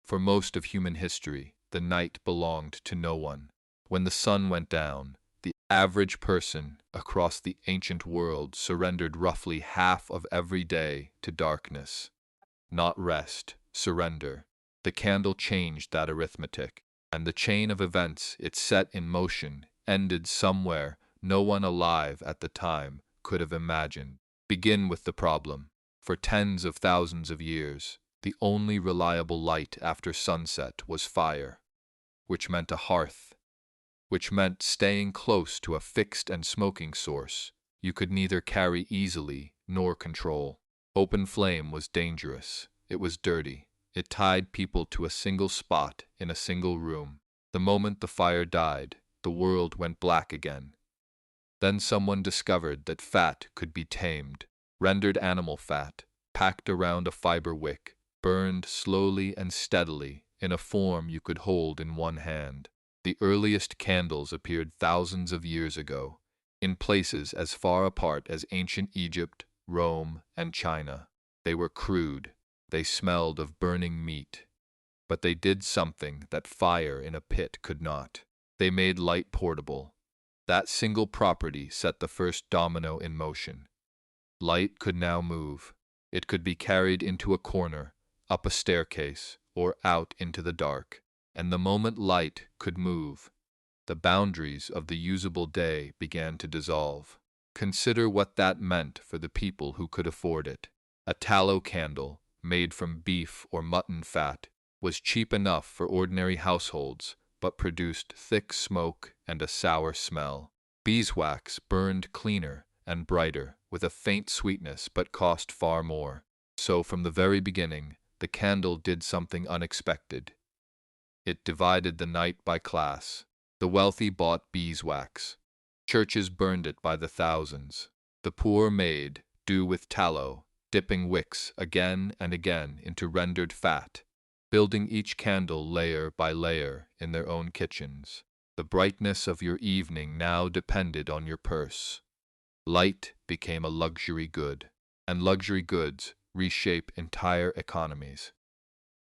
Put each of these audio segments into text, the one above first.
For most of human history, the night belonged to no one. When the sun went down, the average person across the ancient world surrendered roughly half of every day to darkness. Not rest, surrender. The candle changed that arithmetic, and the chain of events it set in motion ended somewhere no one alive at the time could have imagined. Begin with the problem. For tens of thousands of years, the only reliable light after sunset was fire, which meant a hearth, which meant staying close to a fixed and smoking source you could neither carry easily nor control. Open flame was dangerous. It was dirty. It tied people to a single spot in a single room. The moment the fire died, the world went black again. Then someone discovered that fat could be tamed. Rendered animal fat, packed around a fiber wick, burned slowly and steadily in a form you could hold in one hand. The earliest candles appeared thousands of years ago, in places as far apart as ancient Egypt, Rome, and China. They were crude. They smelled of burning meat. But they did something that fire in a pit could not. They made light portable. That single property set the first domino in motion. Light could now move. It could be carried into a corner, up a staircase, or out into the dark. And the moment light could move, the boundaries of the usable day began to dissolve. Consider what that meant for the people who could afford it. A tallow candle, made from beef or mutton fat, was cheap enough for ordinary households, but produced thick smoke and a sour smell. Beeswax burned cleaner and brighter, with a faint sweetness, but cost far more. So from the very beginning, the candle did something unexpected. It divided the night by class. The wealthy bought beeswax. Churches burned it by the thousands. The poor made do with tallow, dipping wicks again and again into rendered fat, building each candle layer by layer in their own kitchens. The brightness of your evening now depended on your purse. Light became a luxury good, and luxury goods reshape entire economies.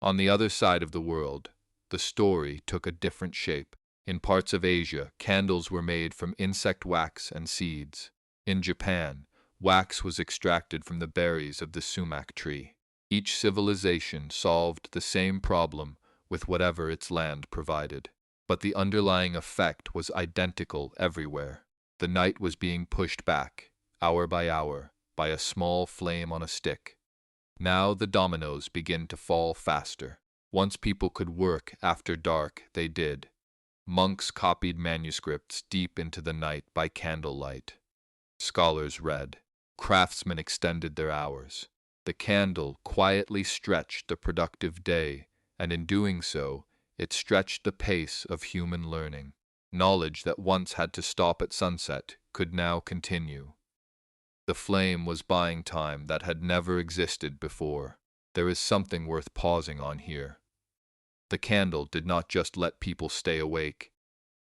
On the other side of the world, the story took a different shape. In parts of Asia, candles were made from insect wax and seeds. In Japan, wax was extracted from the berries of the sumac tree. Each civilization solved the same problem with whatever its land provided. But the underlying effect was identical everywhere. The night was being pushed back, hour by hour, by a small flame on a stick. Now the dominoes begin to fall faster. Once people could work after dark, they did. Monks copied manuscripts deep into the night by candlelight. Scholars read. Craftsmen extended their hours. The candle quietly stretched the productive day, and in doing so, it stretched the pace of human learning. Knowledge that once had to stop at sunset could now continue. The flame was buying time that had never existed before. There is something worth pausing on here. The candle did not just let people stay awake.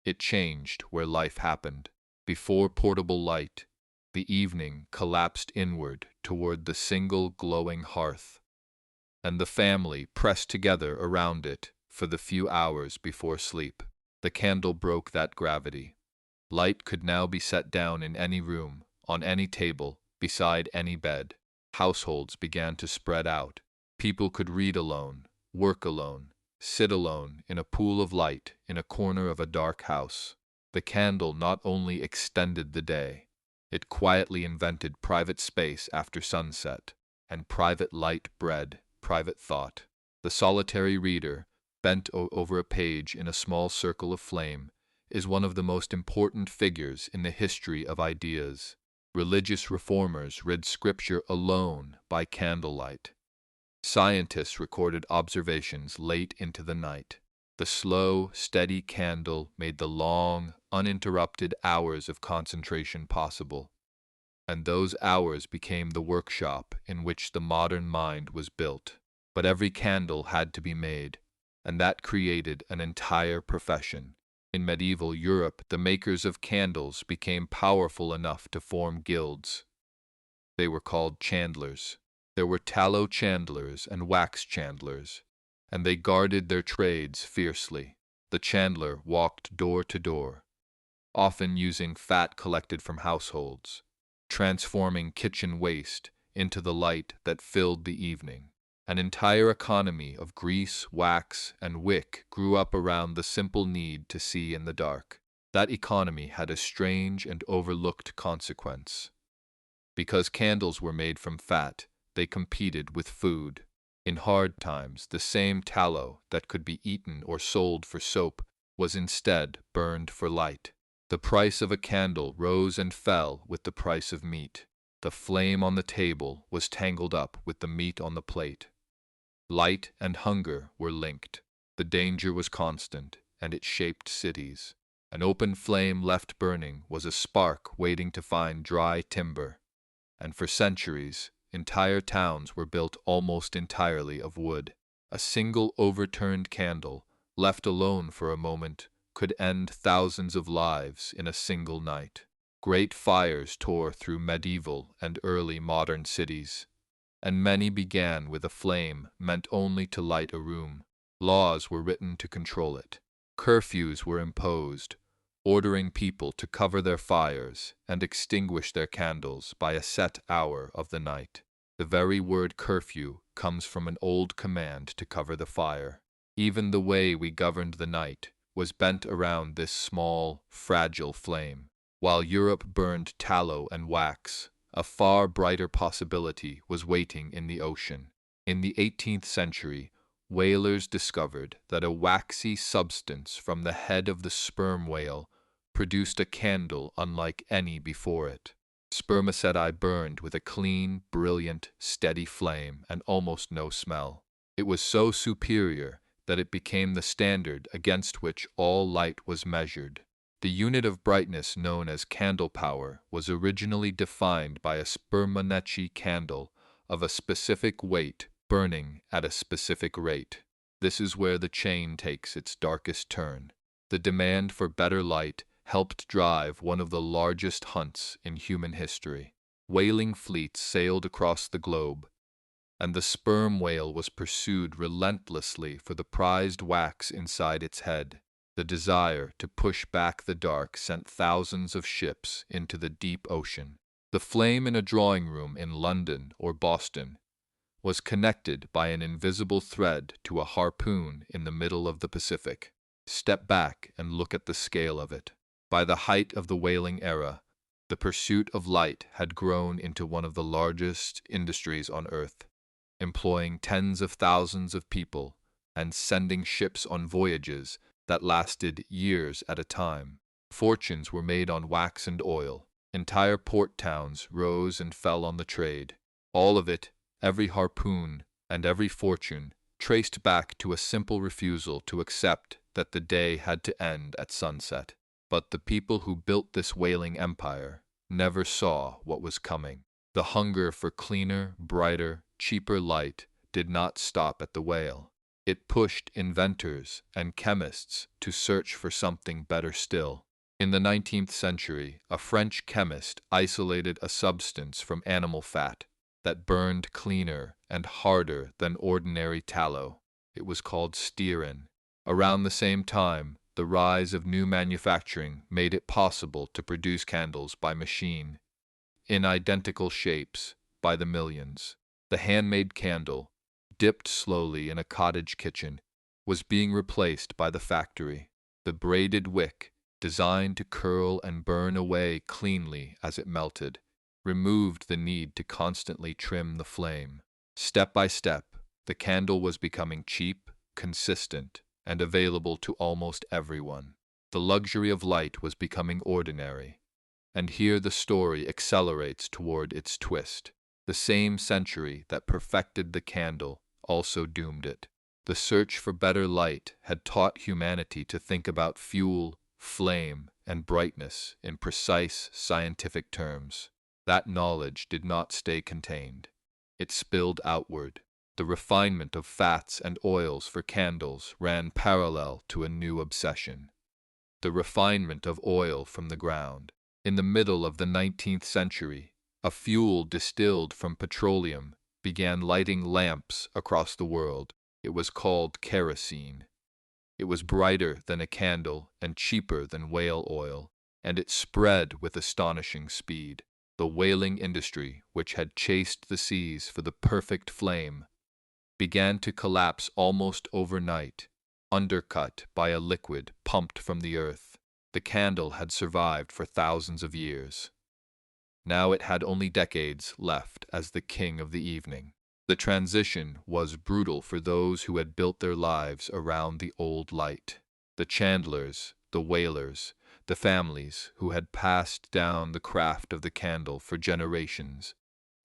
It changed where life happened. Before portable light, the evening collapsed inward toward the single glowing hearth, and the family pressed together around it for the few hours before sleep. The candle broke that gravity. Light could now be set down in any room, on any table, beside any bed. Households began to spread out. People could read alone, work alone, sit alone in a pool of light in a corner of a dark house. The candle not only extended the day, it quietly invented private space after sunset, and private light bred private thought. The solitary reader, bent over a page in a small circle of flame, is one of the most important figures in the history of ideas. Religious reformers read scripture alone by candlelight. Scientists recorded observations late into the night. The slow, steady candle made the long, uninterrupted hours of concentration possible. And those hours became the workshop in which the modern mind was built. But every candle had to be made, and that created an entire profession. In medieval Europe, the makers of candles became powerful enough to form guilds. They were called chandlers. There were tallow chandlers and wax chandlers. and they guarded their trades fiercely. The chandler walked door to door, often using fat collected from households, transforming kitchen waste into the light that filled the evening. An entire economy of grease, wax, and wick grew up around the simple need to see in the dark. That economy had a strange and overlooked consequence. Because candles were made from fat, they competed with food. In hard times, the same tallow that could be eaten or sold for soap was instead burned for light. The price of a candle rose and fell with the price of meat. The flame on the table was tangled up with the meat on the plate. Light and hunger were linked. The danger was constant, and it shaped cities. An open flame left burning was a spark waiting to find dry timber. And for centuries, entire towns were built almost entirely of wood. A single overturned candle, left alone for a moment, could end thousands of lives in a single night. Great fires tore through medieval and early modern cities, and many began with a flame meant only to light a room. Laws were written to control it. Curfews were imposed, ordering people to cover their fires and extinguish their candles by a set hour of the night. The very word curfew comes from an old command to cover the fire. Even the way we governed the night was bent around this small, fragile flame. While Europe burned tallow and wax, a far brighter possibility was waiting in the ocean. In the 18th century, whalers discovered that a waxy substance from the head of the sperm whale produced a candle unlike any before it. Spermaceti burned with a clean, brilliant, steady flame and almost no smell. It was so superior that it became the standard against which all light was measured. The unit of brightness known as candle power was originally defined by a spermaceti candle of a specific weight burning at a specific rate. This is where the chain takes its darkest turn. The demand for better light helped drive one of the largest hunts in human history. Whaling fleets sailed across the globe, and the sperm whale was pursued relentlessly for the prized wax inside its head. The desire to push back the dark sent thousands of ships into the deep ocean. The flame in a drawing room in London or Boston was connected by an invisible thread to a harpoon in the middle of the Pacific. Step back and look at the scale of it. By the height of the whaling era, the pursuit of light had grown into one of the largest industries on Earth, employing tens of thousands of people and sending ships on voyages that lasted years at a time. Fortunes were made on wax and oil. Entire port towns rose and fell on the trade. All of it, every harpoon and every fortune, traced back to a simple refusal to accept that the day had to end at sunset. But the people who built this whaling empire never saw what was coming. The hunger for cleaner, brighter, cheaper light did not stop at the whale. It pushed inventors and chemists to search for something better still. In the 19th century, a French chemist isolated a substance from animal fat that burned cleaner and harder than ordinary tallow. It was called stearin. Around the same time, the rise of new manufacturing made it possible to produce candles by machine, in identical shapes, by the millions. The handmade candle, dipped slowly in a cottage kitchen, was being replaced by the factory. The braided wick, designed to curl and burn away cleanly as it melted, removed the need to constantly trim the flame. Step by step, the candle was becoming cheap, consistent, and available to almost everyone. The luxury of light was becoming ordinary. And here the story accelerates toward its twist. The same century that perfected the candle also doomed it. The search for better light had taught humanity to think about fuel, flame, and brightness in precise scientific terms. That knowledge did not stay contained. It spilled outward. The refinement of fats and oils for candles ran parallel to a new obsession: the refinement of oil from the ground. In the middle of the 19th century, a fuel distilled from petroleum began lighting lamps across the world. It was called kerosene. It was brighter than a candle and cheaper than whale oil, and it spread with astonishing speed. The whaling industry, which had chased the seas for the perfect flame, began to collapse almost overnight, undercut by a liquid pumped from the earth. The candle had survived for thousands of years. Now it had only decades left as the king of the evening. The transition was brutal for those who had built their lives around the old light. The chandlers, the whalers, the families who had passed down the craft of the candle for generations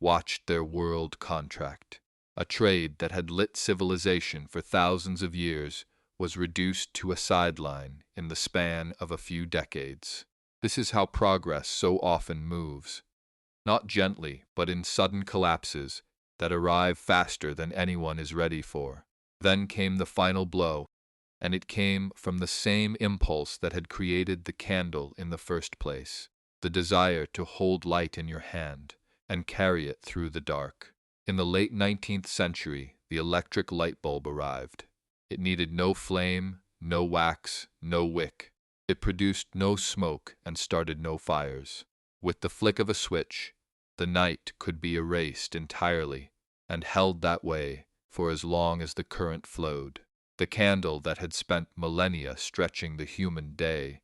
watched their world contract. A trade that had lit civilization for thousands of years was reduced to a sideline in the span of a few decades. This is how progress so often moves, not gently, but in sudden collapses that arrive faster than anyone is ready for. Then came the final blow, and it came from the same impulse that had created the candle in the first place, the desire to hold light in your hand and carry it through the dark. In the late 19th century, the electric light bulb arrived. It needed no flame, no wax, no wick. It produced no smoke and started no fires. With the flick of a switch, the night could be erased entirely and held that way for as long as the current flowed. The candle that had spent millennia stretching the human day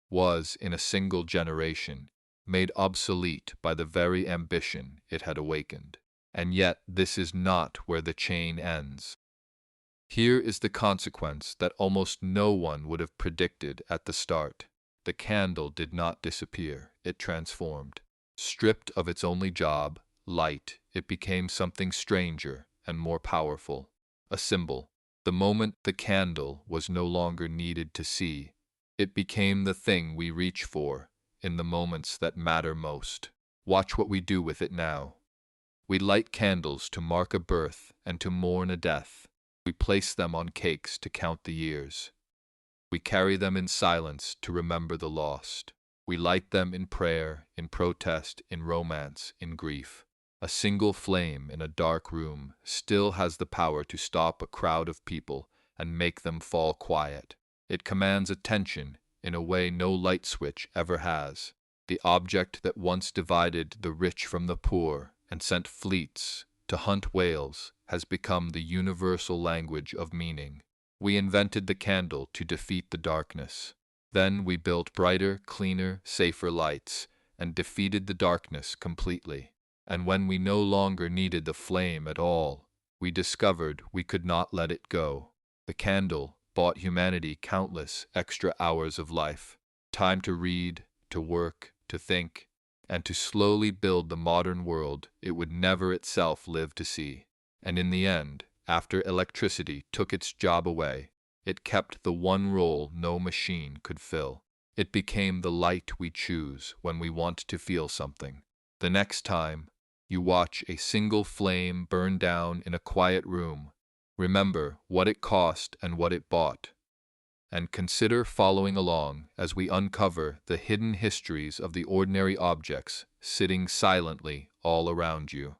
was, in a single generation, made obsolete by the very ambition it had awakened. And yet this is not where the chain ends. Here is the consequence that almost no one would have predicted at the start. The candle did not disappear, it transformed. Stripped of its only job, light, it became something stranger and more powerful, a symbol. The moment the candle was no longer needed to see, it became the thing we reach for in the moments that matter most. Watch what we do with it now. We light candles to mark a birth and to mourn a death. We place them on cakes to count the years. We carry them in silence to remember the lost. We light them in prayer, in protest, in romance, in grief. A single flame in a dark room still has the power to stop a crowd of people and make them fall quiet. It commands attention in a way no light switch ever has. The object that once divided the rich from the poor and sent fleets to hunt whales has become the universal language of meaning. We invented the candle to defeat the darkness. Then we built brighter, cleaner, safer lights and defeated the darkness completely. And when we no longer needed the flame at all, we discovered we could not let it go. The candle bought humanity countless extra hours of life, time to read, to work, to think, and to slowly build the modern world it would never itself live to see. And in the end, after electricity took its job away, it kept the one role no machine could fill. It became the light we choose when we want to feel something. The next time you watch a single flame burn down in a quiet room, remember what it cost and what it bought, and consider following along as we uncover the hidden histories of the ordinary objects sitting silently all around you.